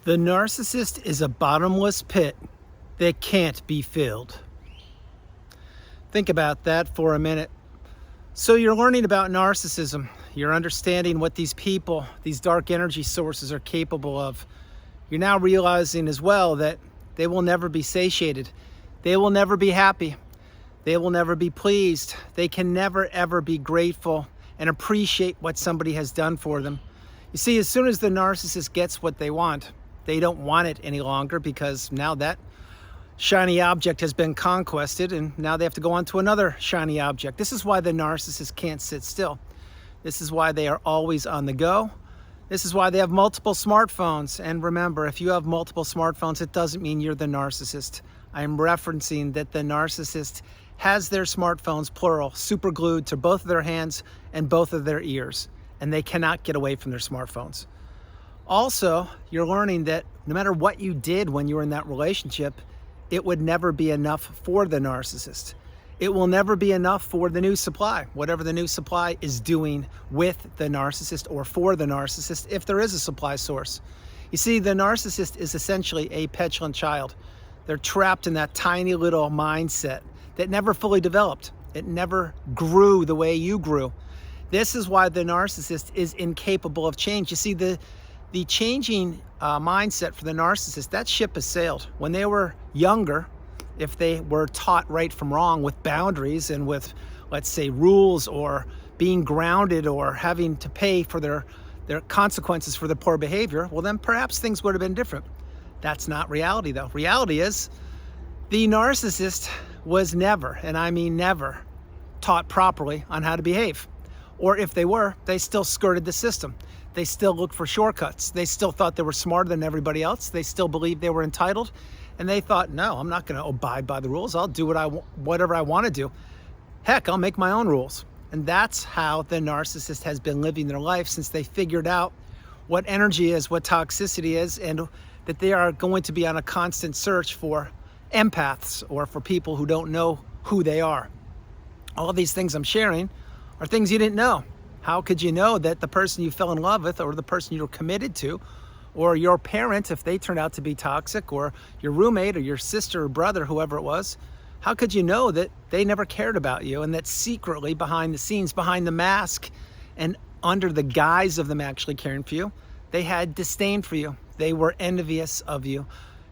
The narcissist is a bottomless pit that can't be filled. Think about that for a minute. So you're learning about narcissism. You're understanding what these people, these dark energy sources are capable of. You're now realizing as well that they will never be satiated. They will never be happy. They will never be pleased. They can never, ever be grateful and appreciate what somebody has done for them. You see, as soon as the narcissist gets what they want, they don't want it any longer because now that shiny object has been conquested and now they have to go on to another shiny object. This is why the narcissist can't sit still. This is why they are always on the go. This is why they have multiple smartphones. And remember, if you have multiple smartphones, it doesn't mean you're the narcissist. I'm referencing that the narcissist has their smartphones, plural, super glued to both of their hands and both of their ears, and they cannot get away from their smartphones. Also, you're learning that no matter what you did when you were in that relationship, it would never be enough for the narcissist. It will never be enough for the new supply, whatever the new supply is doing with the narcissist or for the narcissist, if there is a supply source. You see, the narcissist is essentially a petulant child. They're trapped in that tiny little mindset that never fully developed. It never grew the way you grew. This is why the narcissist is incapable of change. You see, the changing mindset for the narcissist, that ship has sailed. When they were younger, if they were taught right from wrong with boundaries and with, let's say, rules or being grounded or having to pay for their consequences for their poor behavior, well, then perhaps things would have been different. That's not reality, though. Reality is the narcissist was never, and I mean never, taught properly on how to behave. Or if they were, they still skirted the system. They still looked for shortcuts. They still thought they were smarter than everybody else. They still believed they were entitled. And they thought, no, I'm not going to abide by the rules. I'll do whatever I want to do. Heck, I'll make my own rules. And that's how the narcissist has been living their life since they figured out what energy is, what toxicity is, and that they are going to be on a constant search for empaths or for people who don't know who they are. All of these things I'm sharing are things you didn't know. How could you know that the person you fell in love with or the person you're committed to or your parent, if they turned out to be toxic, or your roommate or your sister or brother, whoever it was, how could you know that they never cared about you and that secretly behind the scenes, behind the mask and under the guise of them actually caring for you, they had disdain for you. They were envious of you,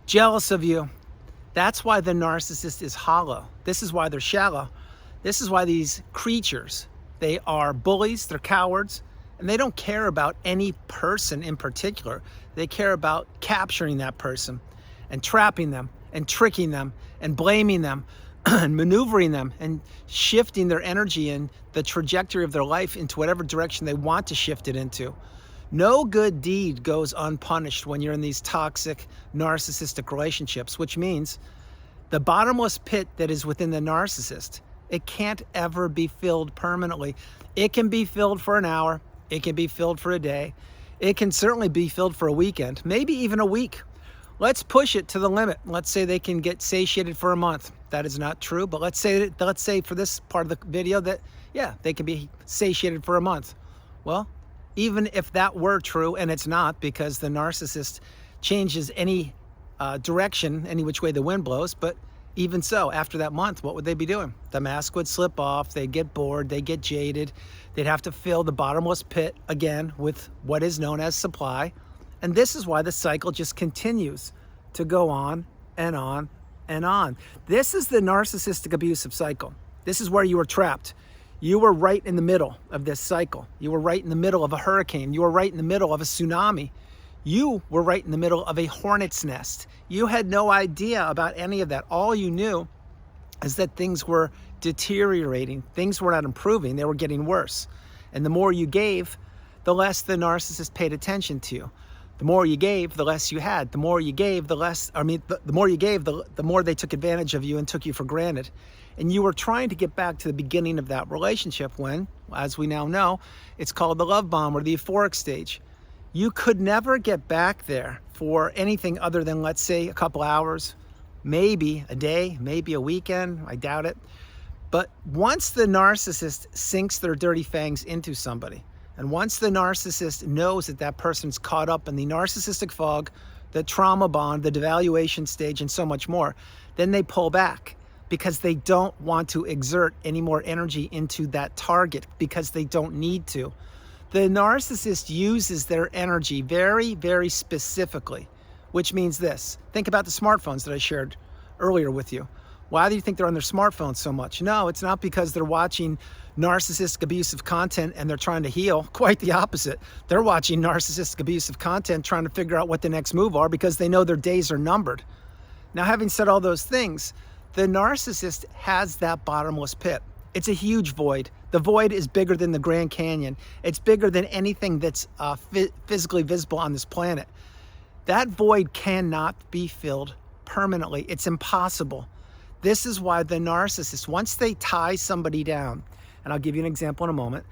jealous of you. That's why the narcissist is hollow. This is why they're shallow. This is why these creatures, they are bullies, they're cowards, and they don't care about any person in particular. They care about capturing that person and trapping them and tricking them and blaming them and maneuvering them and shifting their energy and the trajectory of their life into whatever direction they want to shift it into. No good deed goes unpunished when you're in these toxic narcissistic relationships, which means the bottomless pit that is within the narcissist, it can't ever be filled permanently. It can be filled for an hour. It can be filled for a day. It can certainly be filled for a weekend, maybe even a week. Let's push it to the limit. Let's say they can get satiated for a month. That is not true, but let's say for this part of the video that, yeah, they can be satiated for a month. Well, even if that were true, and it's not, because the narcissist changes any direction, any which way the wind blows, but even so, after that month, what would they be doing? The mask would slip off, they'd get bored, they'd get jaded, they'd have to fill the bottomless pit again with what is known as supply. And this is why the cycle just continues to go on and on and on. This is the narcissistic abusive cycle. This is where you were trapped. You were right in the middle of this cycle. You were right in the middle of a hurricane. You were right in the middle of a tsunami. You were right in the middle of a hornet's nest. You had no idea about any of that. All you knew is that things were deteriorating. Things were not improving. They were getting worse. And the more you gave, the less the narcissist paid attention to you. The more you gave, the less you had. The more you gave, the more you gave, the more they took advantage of you and took you for granted. And you were trying to get back to the beginning of that relationship when, as we now know, it's called the love bomb or the euphoric stage. You could never get back there for anything other than, let's say, a couple hours, maybe a day, maybe a weekend. I doubt it. But once the narcissist sinks their dirty fangs into somebody, and once the narcissist knows that that person's caught up in the narcissistic fog, the trauma bond, the devaluation stage, and so much more, then they pull back because they don't want to exert any more energy into that target because they don't need to. The narcissist uses their energy very, very specifically, which means this. Think about the smartphones that I shared earlier with you. Why do you think they're on their smartphones so much? No, it's not because they're watching narcissistic abusive content and they're trying to heal. Quite the opposite. They're watching narcissistic abusive content trying to figure out what the next move are because they know their days are numbered. Now, having said all those things, the narcissist has that bottomless pit. It's a huge void. The void is bigger than the Grand Canyon. It's bigger than anything that's physically visible on this planet. That void cannot be filled permanently. It's impossible. This is why the narcissist, once they tie somebody down, and I'll give you an example in a moment,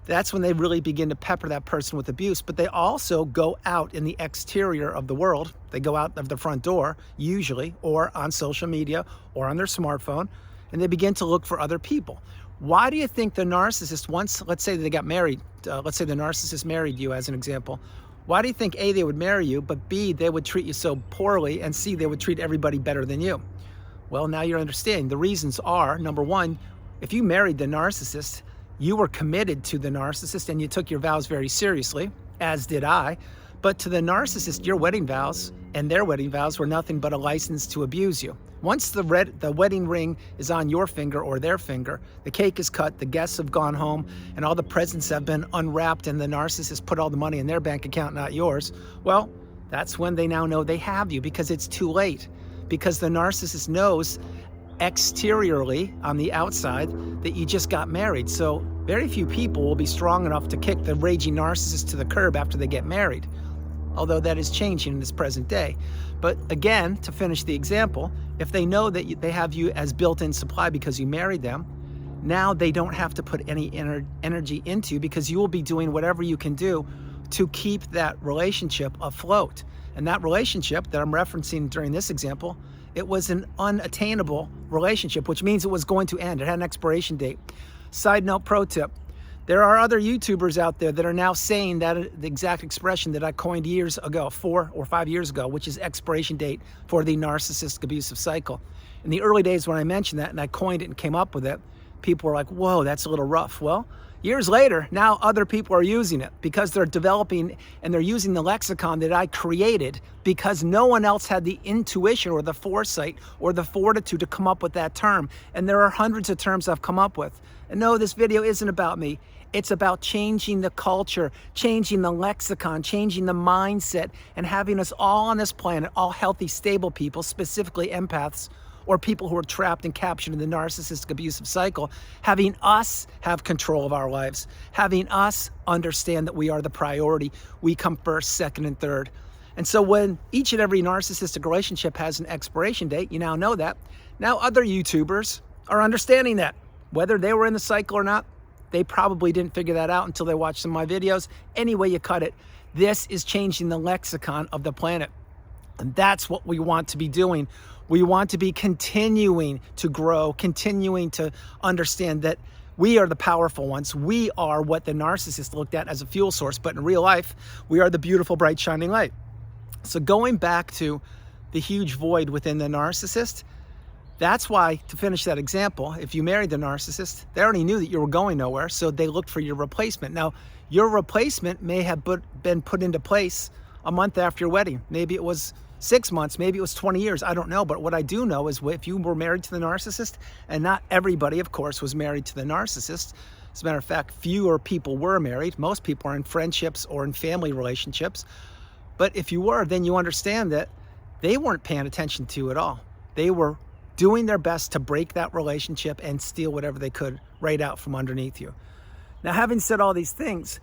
that's when they really begin to pepper that person with abuse. But they also go out in the exterior of the world. They go out of the front door, usually, or on social media, or on their smartphone, and they begin to look for other people. Why do you think the narcissist, once, let's say they got married, let's say the narcissist married you as an example, why do you think A, they would marry you, but B, they would treat you so poorly, and C, they would treat everybody better than you? Well, now you're understanding. The reasons are, number one, if you married the narcissist, you were committed to the narcissist and you took your vows very seriously, as did I. But to the narcissist, your wedding vows and their wedding vows were nothing but a license to abuse you. Once the wedding ring is on your finger or their finger, the cake is cut, the guests have gone home, and all the presents have been unwrapped, and the narcissist put all the money in their bank account, not yours, well, that's when they now know they have you, because it's too late. Because the narcissist knows exteriorly, on the outside, that you just got married. So very few people will be strong enough to kick the raging narcissist to the curb after they get married, although that is changing in this present day. But again, to finish the example, if they know that they have you as built-in supply because you married them, now they don't have to put any energy into you because you will be doing whatever you can do to keep that relationship afloat. And that relationship that I'm referencing during this example, it was an unattainable relationship, which means it was going to end. It had an expiration date. Side note, pro tip. There are other YouTubers out there that are now saying that the exact expression that I coined years ago, 4 or 5 years ago, which is expiration date for the narcissistic abusive cycle. In the early days when I mentioned that and I coined it and came up with it, people were like, whoa, that's a little rough. Well, years later, now other people are using it because they're developing and they're using the lexicon that I created because no one else had the intuition or the foresight or the fortitude to come up with that term. And there are hundreds of terms I've come up with. And no, this video isn't about me. It's about changing the culture, changing the lexicon, changing the mindset, and having us all on this planet, all healthy, stable people, specifically empaths, or people who are trapped and captured in the narcissistic abusive cycle, having us have control of our lives, having us understand that we are the priority. We come first, second, and third. And so when each and every narcissistic relationship has an expiration date, you now know that. Now other YouTubers are understanding that. Whether they were in the cycle or not, they probably didn't figure that out until they watched some of my videos. Any way you cut it, this is changing the lexicon of the planet. And that's what we want to be doing. We want to be continuing to grow, continuing to understand that we are the powerful ones. We are what the narcissist looked at as a fuel source, but in real life, we are the beautiful, bright, shining light. So going back to the huge void within the narcissist, that's why, to finish that example, if you married the narcissist, they already knew that you were going nowhere, so they looked for your replacement. Now, your replacement may have been put into place a month after your wedding. Maybe it was 6 months, maybe it was 20 years, I don't know. But what I do know is if you were married to the narcissist, and not everybody, of course, was married to the narcissist. As a matter of fact, fewer people were married. Most people are in friendships or in family relationships. But if you were, then you understand that they weren't paying attention to you at all. They were doing their best to break that relationship and steal whatever they could right out from underneath you. Now, having said all these things,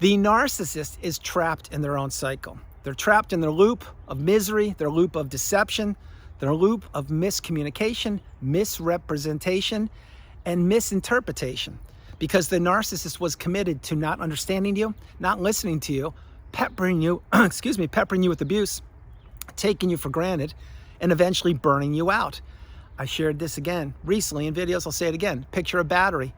the narcissist is trapped in their own cycle. They're trapped in their loop of misery, their loop of deception, their loop of miscommunication, misrepresentation, and misinterpretation. Because the narcissist was committed to not understanding you, not listening to you, peppering you, peppering you with abuse, taking you for granted, and eventually burning you out. I shared this again recently in videos. I'll say it again. Picture a battery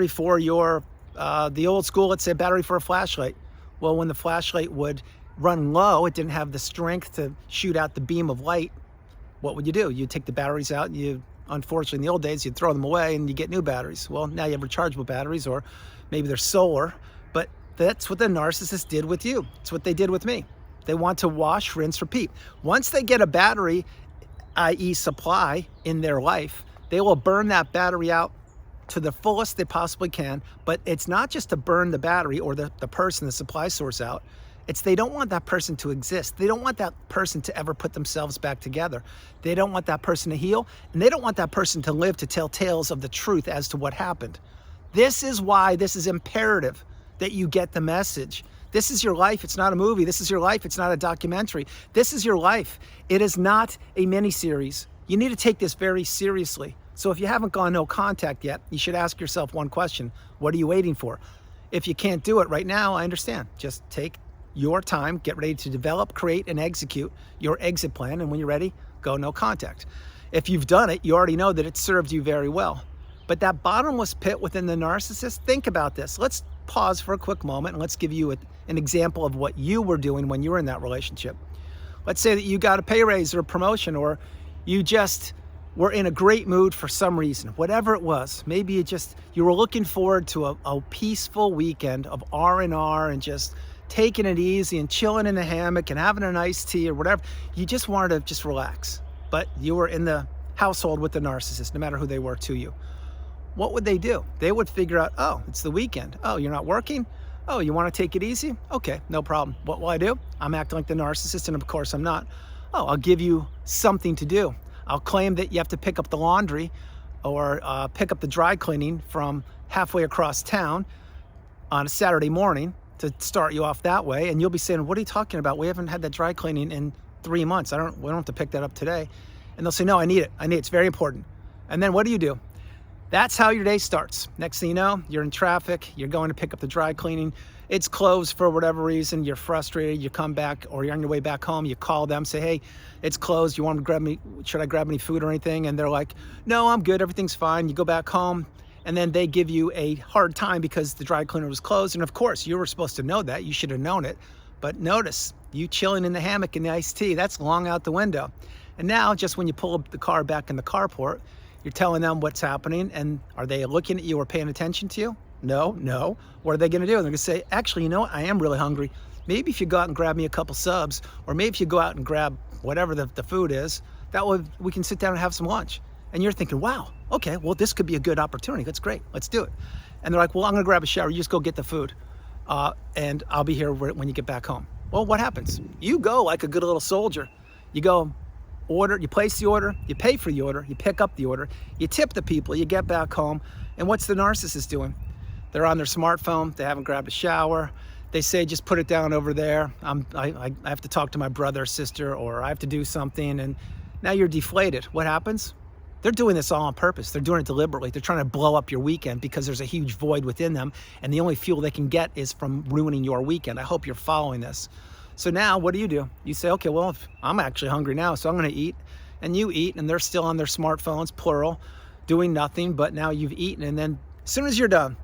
for your, the old school, let's say a battery for a flashlight. Well, when the flashlight would run low, it didn't have the strength to shoot out the beam of light, what would you do? You'd take the batteries out, and unfortunately in the old days, you'd throw them away and you get new batteries. Well, now you have rechargeable batteries, or maybe they're solar, but that's what the narcissist did with you. It's what they did with me. They want to wash, rinse, repeat. Once they get a battery, i.e. supply, in their life, they will burn that battery out to the fullest they possibly can. But it's not just to burn the battery or the person, the supply source out. It's they don't want that person to exist. They don't want that person to ever put themselves back together. They don't want that person to heal, and they don't want that person to live to tell tales of the truth as to what happened. This is why this is imperative that you get the message. This is your life. It's not a movie. This is your life. It's not a documentary. This is your life. It is not a mini-series. You need to take this very seriously. So if you haven't gone no contact yet, you should ask yourself one question. What are you waiting for? If you can't do it right now, I understand. Just take your time, get ready to develop, create, and execute your exit plan. And when you're ready, go no contact. If you've done it, you already know that it served you very well. But that bottomless pit within the narcissist, think about this. Let's pause for a quick moment and let's give you an example of what you were doing when you were in that relationship. Let's say that you got a pay raise or a promotion, or you just were in a great mood for some reason, whatever it was. Maybe you were looking forward to a peaceful weekend of R&R and just taking it easy and chilling in the hammock and having an iced tea or whatever. You just wanted to just relax. But you were in the household with the narcissist, no matter who they were to you. What would they do? They would figure out, oh, it's the weekend. Oh, you're not working? Oh, you want to take it easy? Okay, no problem. What will I do? I'm acting like the narcissist, and of course I'm not. Oh, I'll give you something to do. I'll claim that you have to pick up the laundry or pick up the dry cleaning from halfway across town on a Saturday morning to start you off that way. And you'll be saying, what are you talking about? We haven't had that dry cleaning in 3 months. We don't have to pick that up today. And they'll say, no, I need it. It's very important. And then what do? That's how your day starts. Next thing you know, you're in traffic, you're going to pick up the dry cleaning. It's closed for whatever reason, you're frustrated, you come back, or you're on your way back home, you call them, say, hey, it's closed, you want to grab me, should I grab any food or anything? And they're like, no, I'm good, everything's fine. You go back home, and then they give you a hard time because the dry cleaner was closed. And of course, you were supposed to know that, you should have known it. But notice, you chilling in the hammock in the iced tea, that's long out the window. And now, just when you pull up the car back in the carport, you're telling them what's happening, and are they looking at you or paying attention to you? No. What are they gonna do? They're gonna say, actually, you know what? I am really hungry. Maybe if you go out and grab me a couple subs, or maybe if you go out and grab whatever the food is, that way we can sit down and have some lunch. And you're thinking, wow, okay, well, this could be a good opportunity. That's great, let's do it. And they're like, well, I'm gonna grab a shower. You just go get the food, and I'll be here when you get back home. Well, what happens? You go like a good little soldier. You go, order, you place the order, you pay for the order, you pick up the order, you tip the people, you get back home, and what's the narcissist doing? They're on their smartphone, they haven't grabbed a shower, they say, just put it down over there, I have to talk to my brother or sister, or I have to do something, and now you're deflated. What happens? They're doing this all on purpose. They're doing it deliberately. They're trying to blow up your weekend because there's a huge void within them, and the only fuel they can get is from ruining your weekend. I hope you're following this. So now what do? You say, okay, well, I'm actually hungry now, so I'm gonna eat. And you eat, and they're still on their smartphones, plural, doing nothing, but now you've eaten. And then as soon as you're done,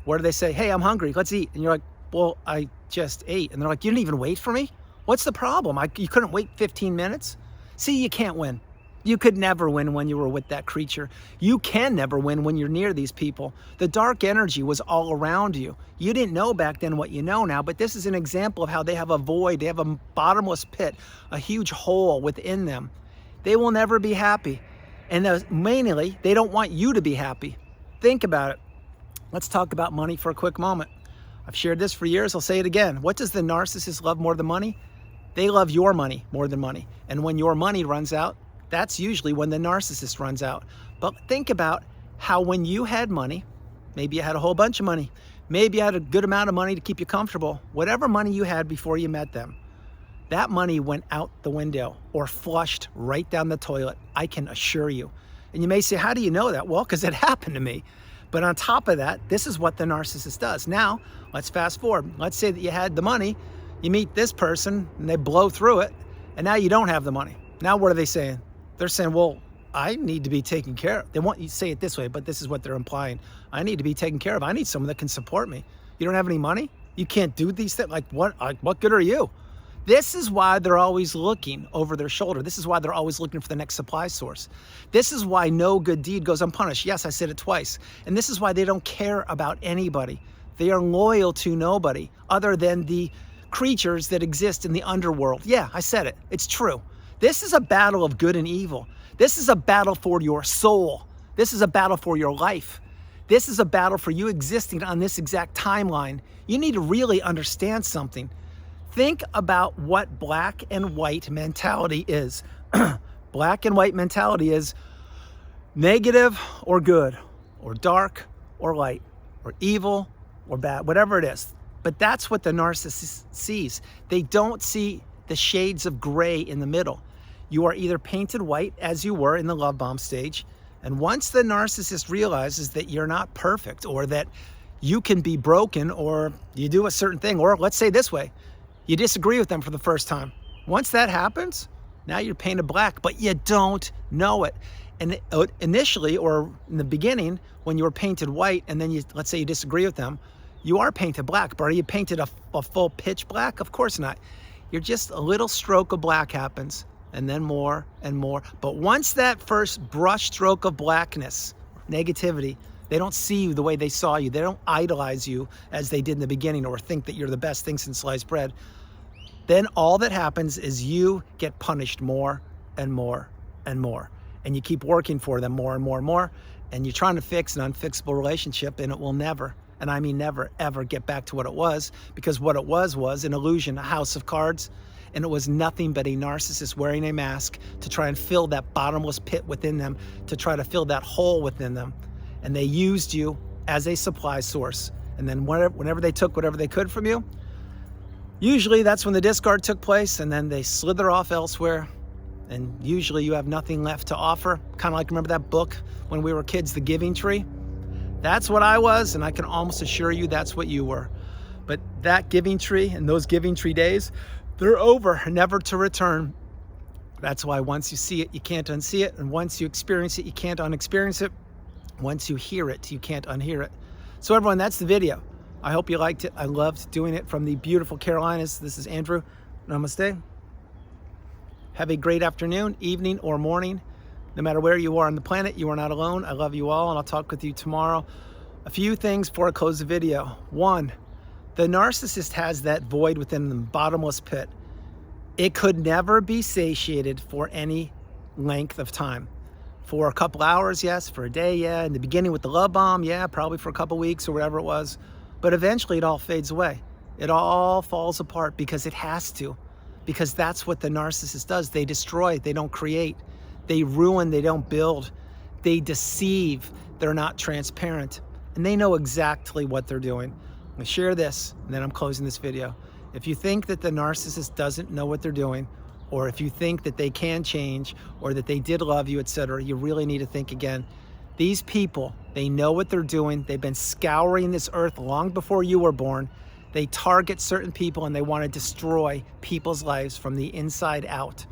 what do they say? Hey, I'm hungry, let's eat. And you're like, well, I just ate. And they're like, you didn't even wait for me? What's the problem? You couldn't wait 15 minutes? See, you can't win. You could never win when you were with that creature. You can never win when you're near these people. The dark energy was all around you. You didn't know back then what you know now, but this is an example of how they have a void. They have a bottomless pit, a huge hole within them. They will never be happy. And mainly, they don't want you to be happy. Think about it. Let's talk about money for a quick moment. I've shared this for years. I'll say it again. What does the narcissist love more than money? They love your money more than money. And when your money runs out, that's usually when the narcissist runs out. But think about how when you had money, maybe you had a whole bunch of money, maybe you had a good amount of money to keep you comfortable, whatever money you had before you met them, that money went out the window or flushed right down the toilet, I can assure you. And you may say, how do you know that? Well, because it happened to me. But on top of that, this is what the narcissist does. Now, let's fast forward. Let's say that you had the money, you meet this person, and they blow through it, and now you don't have the money. Now what are they saying? They're saying, well, I need to be taken care of. They want you to say it this way, but this is what they're implying. I need to be taken care of. I need someone that can support me. You don't have any money? You can't do these things? Like what good are you? This is why they're always looking over their shoulder. This is why they're always looking for the next supply source. This is why no good deed goes unpunished. Yes, I said it twice. And this is why they don't care about anybody. They are loyal to nobody other than the creatures that exist in the underworld. Yeah, I said it. It's true. This is a battle of good and evil. This is a battle for your soul. This is a battle for your life. This is a battle for you existing on this exact timeline. You need to really understand something. Think about what black and white mentality is. Black and white mentality is negative or good, or dark or light, or evil or bad, whatever it is. But that's what the narcissist sees. They don't see the shades of gray in the middle. You are either painted white, as you were in the love bomb stage, and once the narcissist realizes that you're not perfect, or that you can be broken, or you do a certain thing, or let's say this way, you disagree with them for the first time. Once that happens, now you're painted black, but you don't know it. And initially, or in the beginning, when you were painted white, and then let's say you disagree with them, you are painted black. But are you painted a full pitch black? Of course not. You're just a little stroke of black happens, and then more and more. But once that first brush stroke of blackness, negativity, they don't see you the way they saw you. They don't idolize you as they did in the beginning, or think that you're the best thing since sliced bread. Then all that happens is you get punished more and more and more. And you keep working for them more and more and more. And you're trying to fix an unfixable relationship, and it will never, and I mean never, ever get back to what it was. Because what it was an illusion, a house of cards. And it was nothing but a narcissist wearing a mask to try and fill that bottomless pit within them, to try to fill that hole within them. And they used you as a supply source. And then whenever they took whatever they could from you, usually that's when the discard took place, and then they slither off elsewhere. And usually you have nothing left to offer. Kind of like, remember that book when we were kids, The Giving Tree? That's what I was, and I can almost assure you that's what you were. But that giving tree and those giving tree days, they're over, never to return. That's why once you see it, you can't unsee it. And once you experience it, you can't unexperience it. Once you hear it, you can't unhear it. So everyone, that's the video. I hope you liked it. I loved doing it from the beautiful Carolinas. This is Andrew. Namaste. Have a great afternoon, evening, or morning. No matter where you are on the planet, you are not alone. I love you all, and I'll talk with you tomorrow. A few things before I close the video. One, the narcissist has that void within them, bottomless pit. It could never be satiated for any length of time. For a couple hours, yes. For a day, yeah. In the beginning with the love bomb, yeah. Probably for a couple weeks or whatever it was. But eventually it all fades away. It all falls apart because it has to. Because that's what the narcissist does. They destroy, they don't create. They ruin, they don't build. They deceive, they're not transparent. And they know exactly what they're doing. I'm gonna share this, and then I'm closing this video. If you think that the narcissist doesn't know what they're doing, or if you think that they can change, or that they did love you, etc., you really need to think again. These people, they know what they're doing. They've been scouring this earth long before you were born. They target certain people, and they want to destroy people's lives from the inside out.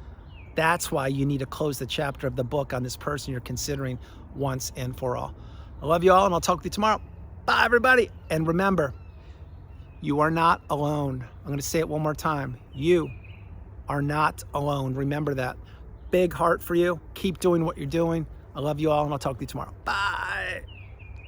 That's why you need to close the chapter of the book on this person you're considering once and for all. I love you all, and I'll talk to you tomorrow. Bye, everybody. And remember, you are not alone. I'm going to say it one more time. You are not alone. Remember that. Big heart for you. Keep doing what you're doing. I love you all, and I'll talk to you tomorrow. Bye.